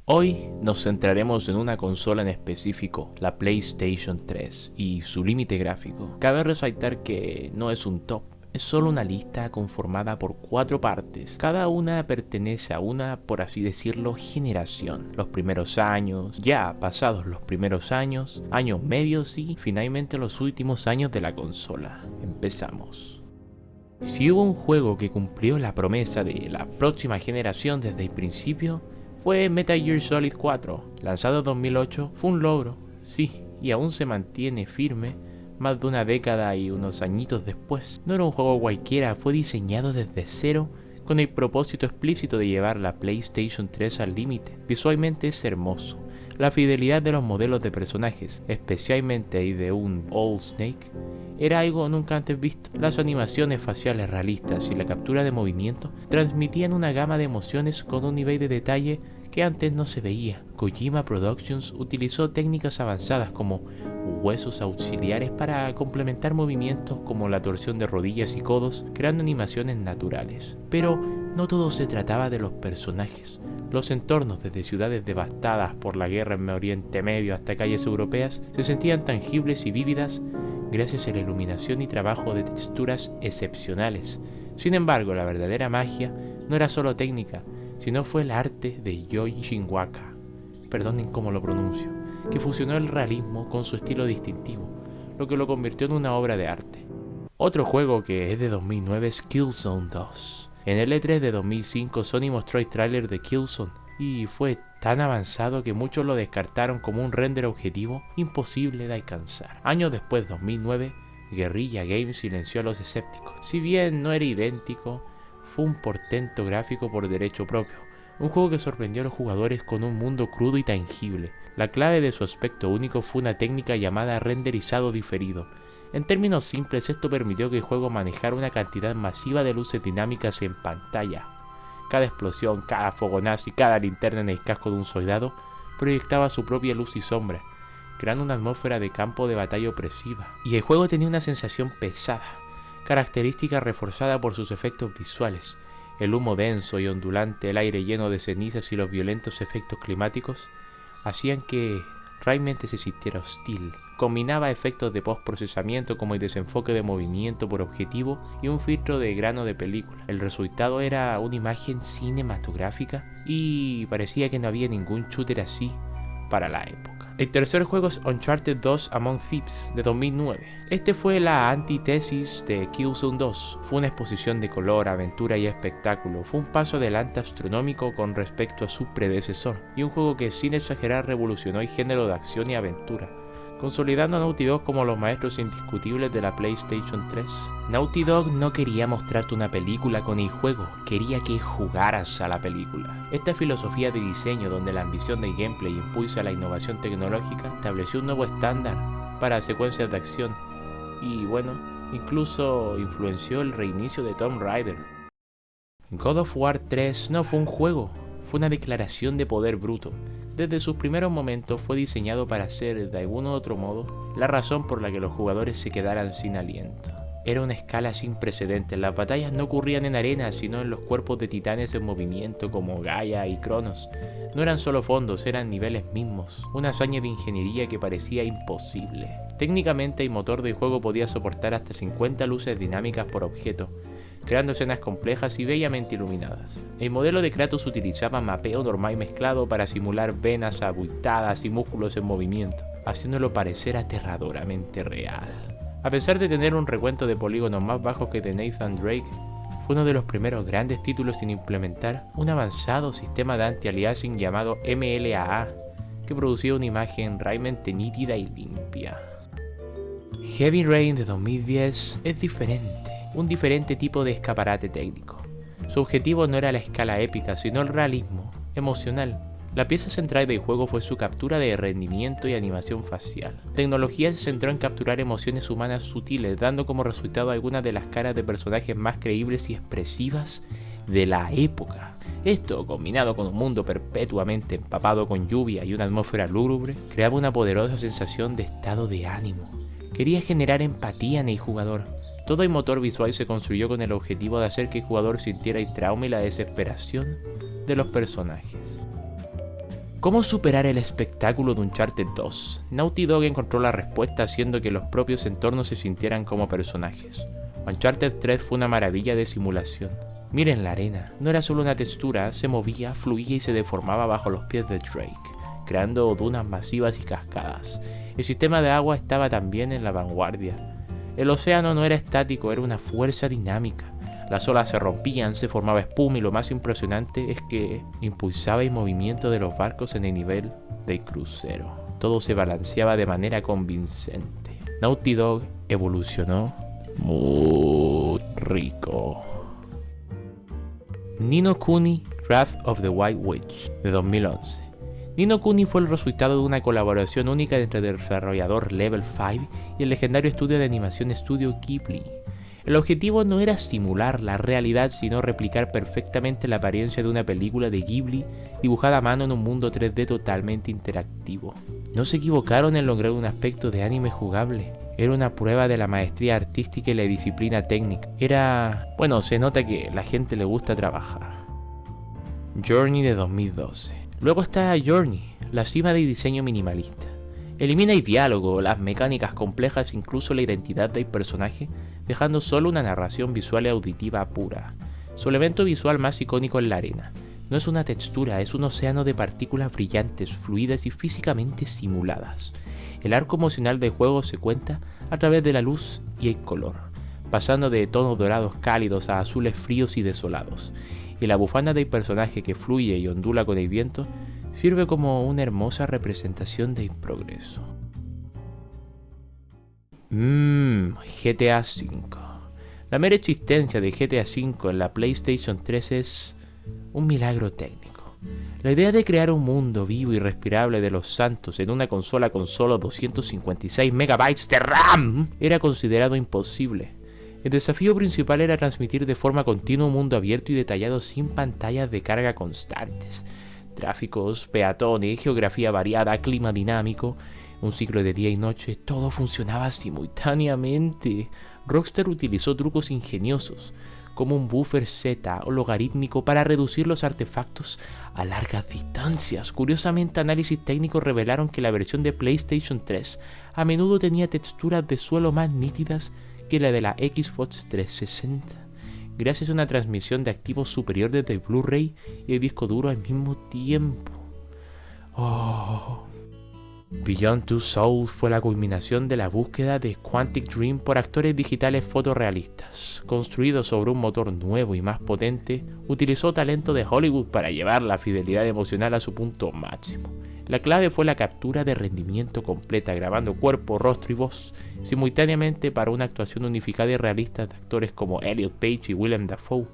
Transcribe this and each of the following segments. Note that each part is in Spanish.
Hoy nos centraremos en una consola en específico, la PlayStation 3 y su límite gráfico. Cabe resaltar que no es un top, es solo una lista conformada por 4 partes. Cada una pertenece a una, por así decirlo, generación. Los primeros años, ya pasados los primeros años, años medios y finalmente los últimos años de la consola. Empezamos. Si hubo un juego que cumplió la promesa de la próxima generación desde el principio, fue Metal Gear Solid 4, lanzado en 2008, fue un logro, sí, y aún se mantiene firme más de una década y unos añitos después. No era un juego cualquiera, fue diseñado desde cero con el propósito explícito de llevar la PlayStation 3 al límite. Visualmente es hermoso. La fidelidad de los modelos de personajes, especialmente el de un Old Snake, era algo nunca antes visto. Las animaciones faciales realistas y la captura de movimiento transmitían una gama de emociones con un nivel de detalle que antes no se veía. Kojima Productions utilizó técnicas avanzadas como huesos auxiliares para complementar movimientos como la torsión de rodillas y codos, creando animaciones naturales. Pero no todo se trataba de los personajes. Los entornos, desde ciudades devastadas por la guerra en Oriente Medio hasta calles europeas, se sentían tangibles y vívidas gracias a la iluminación y trabajo de texturas excepcionales. Sin embargo, la verdadera magia no era solo técnica, sino fue el arte de Yoji Shinwaka, perdonen cómo lo pronuncio, que fusionó el realismo con su estilo distintivo, lo que lo convirtió en una obra de arte. Otro juego que es de 2009 es Killzone 2. En el E3 de 2005 Sony mostró el tráiler de Killzone y fue tan avanzado que muchos lo descartaron como un render objetivo imposible de alcanzar. Años después, 2009, Guerrilla Games silenció a los escépticos. Si bien no era idéntico, fue un portento gráfico por derecho propio, un juego que sorprendió a los jugadores con un mundo crudo y tangible. La clave de su aspecto único fue una técnica llamada renderizado diferido. En términos simples, esto permitió que el juego manejara una cantidad masiva de luces dinámicas en pantalla. Cada explosión, cada fogonazo y cada linterna en el casco de un soldado proyectaba su propia luz y sombra, creando una atmósfera de campo de batalla opresiva. Y el juego tenía una sensación pesada, característica reforzada por sus efectos visuales. El humo denso y ondulante, el aire lleno de cenizas y los violentos efectos climáticos hacían que realmente se sintiera hostil. Combinaba efectos de postprocesamiento como el desenfoque de movimiento por objetivo y un filtro de grano de película. El resultado era una imagen cinematográfica y parecía que no había ningún shooter así para la época. El tercer juego es Uncharted 2 Among Thieves de 2009. Este fue la antítesis de Killzone 2. Fue una exposición de color, aventura y espectáculo. Fue un paso adelante astronómico con respecto a su predecesor, y un juego que sin exagerar revolucionó el género de acción y aventura, consolidando a Naughty Dog como los maestros indiscutibles de la PlayStation 3. Naughty Dog no quería mostrarte una película con el juego, quería que jugaras a la película. Esta filosofía de diseño, donde la ambición del gameplay impulsa la innovación tecnológica, estableció un nuevo estándar para secuencias de acción y, bueno, incluso influenció el reinicio de Tomb Raider. God of War 3 no fue un juego, fue una declaración de poder bruto. Desde sus primeros momentos fue diseñado para ser, de algún u otro modo, la razón por la que los jugadores se quedaran sin aliento. Era una escala sin precedentes. Las batallas no ocurrían en arena, sino en los cuerpos de titanes en movimiento como Gaia y Cronos. No eran solo fondos, eran niveles mismos, una hazaña de ingeniería que parecía imposible. Técnicamente el motor del juego podía soportar hasta 50 luces dinámicas por objeto, creando escenas complejas y bellamente iluminadas. El modelo de Kratos utilizaba mapeo normal mezclado para simular venas abultadas y músculos en movimiento, haciéndolo parecer aterradoramente real. A pesar de tener un recuento de polígonos más bajos que de Nathan Drake, fue uno de los primeros grandes títulos en implementar un avanzado sistema de anti-aliasing llamado MLAA, que producía una imagen realmente nítida y limpia. Heavy Rain de 2010 es diferente. Un diferente tipo de escaparate técnico. Su objetivo no era la escala épica, sino el realismo emocional. La pieza central del juego fue su captura de rendimiento y animación facial. La tecnología se centró en capturar emociones humanas sutiles, dando como resultado algunas de las caras de personajes más creíbles y expresivas de la época. Esto, combinado con un mundo perpetuamente empapado con lluvia y una atmósfera lúgubre, creaba una poderosa sensación de estado de ánimo. Quería generar empatía en el jugador. Todo el motor visual se construyó con el objetivo de hacer que el jugador sintiera el trauma y la desesperación de los personajes. ¿Cómo superar el espectáculo de Uncharted 2? Naughty Dog encontró la respuesta haciendo que los propios entornos se sintieran como personajes. Uncharted 3 fue una maravilla de simulación. Miren la arena, no era solo una textura, se movía, fluía y se deformaba bajo los pies de Drake, creando dunas masivas y cascadas. El sistema de agua estaba también en la vanguardia. El océano no era estático, era una fuerza dinámica. Las olas se rompían, se formaba espuma y lo más impresionante es que impulsaba el movimiento de los barcos en el nivel del crucero. Todo se balanceaba de manera convincente. Naughty Dog evolucionó muy rico. Ni no Kuni: Wrath of the White Witch de 2011. Ni no Kuni fue el resultado de una colaboración única entre el desarrollador Level 5 y el legendario estudio de animación Studio Ghibli. El objetivo no era simular la realidad, sino replicar perfectamente la apariencia de una película de Ghibli dibujada a mano en un mundo 3D totalmente interactivo. No se equivocaron en lograr un aspecto de anime jugable. Era una prueba de la maestría artística y la disciplina técnica. Se nota que a la gente le gusta trabajar. Journey de 2012. Luego está Journey, la cima de diseño minimalista. Elimina el diálogo, las mecánicas complejas, incluso la identidad del personaje, dejando solo una narración visual y auditiva pura. Su elemento visual más icónico es la arena. No es una textura, es un océano de partículas brillantes, fluidas y físicamente simuladas. El arco emocional del juego se cuenta a través de la luz y el color, pasando de tonos dorados cálidos a azules fríos y desolados. Y la bufanda del personaje que fluye y ondula con el viento sirve como una hermosa representación del progreso. GTA V. La mera existencia de GTA V en la PlayStation 3 es un milagro técnico. La idea de crear un mundo vivo y respirable de los santos en una consola con solo 256 MB de RAM era considerado imposible. El desafío principal era transmitir de forma continua un mundo abierto y detallado sin pantallas de carga constantes. Tráficos, peatones, geografía variada, clima dinámico, un ciclo de día y noche, todo funcionaba simultáneamente. Rockstar utilizó trucos ingeniosos, como un buffer Z o logarítmico para reducir los artefactos a largas distancias. Curiosamente, análisis técnicos revelaron que la versión de PlayStation 3 a menudo tenía texturas de suelo más nítidas que la de la Xbox 360. Gracias a una transmisión de activos superior desde el Blu-ray y el disco duro al mismo tiempo. Beyond Two Souls fue la culminación de la búsqueda de Quantic Dream por actores digitales fotorrealistas. Construido sobre un motor nuevo y más potente, utilizó talento de Hollywood para llevar la fidelidad emocional a su punto máximo. La clave fue la captura de rendimiento completa, grabando cuerpo, rostro y voz simultáneamente para una actuación unificada y realista de actores como Elliot Page y Willem Dafoe.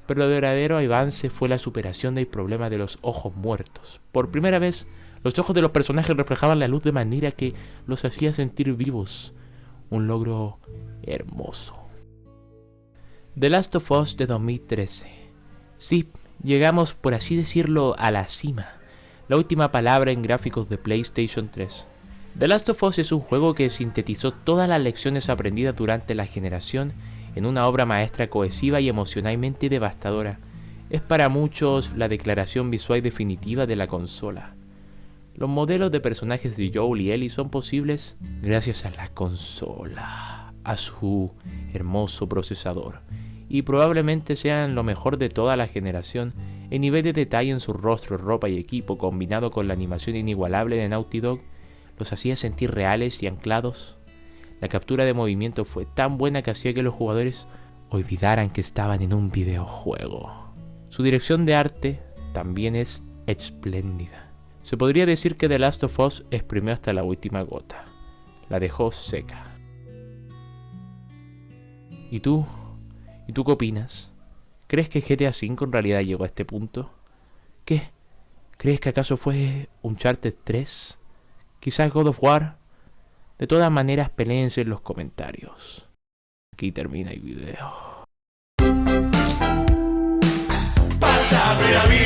Pero el verdadero avance fue la superación del problema de los ojos muertos. Por primera vez, los ojos de los personajes reflejaban la luz de manera que los hacía sentir vivos. Un logro hermoso. The Last of Us de 2013. Sí, llegamos, por así decirlo, a la cima. La última palabra en gráficos de PlayStation 3. The Last of Us es un juego que sintetizó todas las lecciones aprendidas durante la generación en una obra maestra cohesiva y emocionalmente devastadora. Es para muchos la declaración visual definitiva de la consola. Los modelos de personajes de Joel y Ellie son posibles gracias a la consola, a su hermoso procesador, y probablemente sean lo mejor de toda la generación. El nivel de detalle en su rostro, ropa y equipo, combinado con la animación inigualable de Naughty Dog, los hacía sentir reales y anclados. La captura de movimiento fue tan buena que hacía que los jugadores olvidaran que estaban en un videojuego. Su dirección de arte también es espléndida. Se podría decir que The Last of Us exprimió hasta la última gota. La dejó seca. ¿Y tú? ¿Y tú qué opinas? ¿Crees que GTA V en realidad llegó a este punto? ¿Qué? ¿Crees que acaso fue Uncharted 3? ¿Quizás God of War? De todas maneras, peleense en los comentarios. Aquí termina el video. Pásame la vida.